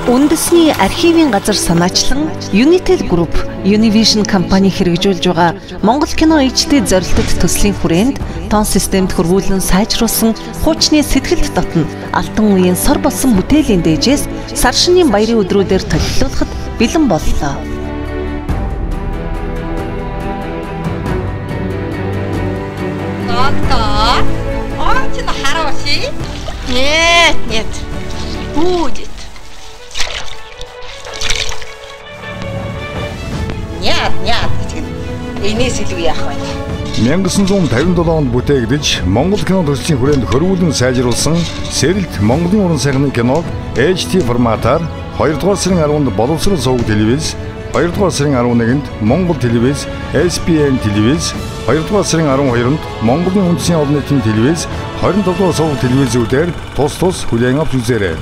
Үндэсний архивын газар санаачлан Unitel Group, Univision компани хэрэгжүүлж байгаа Монгол кино HD зорилттой төслийн хүрээнд тон системд хөрвүүлэн сайжруулсан хуучны сэтгэлд дотно алтан үеийн сор болсон бүтээлийн дээжээс сар шинийн баярын өдрүүдээр төлөвлөлөхөд бэлэн боллоо. Очень хороший. Нет. Будет. Нет. Энэс илүү яах вэ? 1957 онд бүтээгдэж Монгол кино төслийн хүрээнд хөрвүүлэн сайжруулсан Сэрэлт Монголын уран сайхны киног HD форматаар 2 дугаар сарын 10-нд боловсрол суваг телевиз, 2 дугаар сарын 11-нд Монгол телевиз, SPN телевиз, 2 дугаар сарын 12-нд Монголын үндэсний олон нийтийн телевиз, 25 дугаар суваг телевизүүдээр тус хүлээн авч үзээрэй.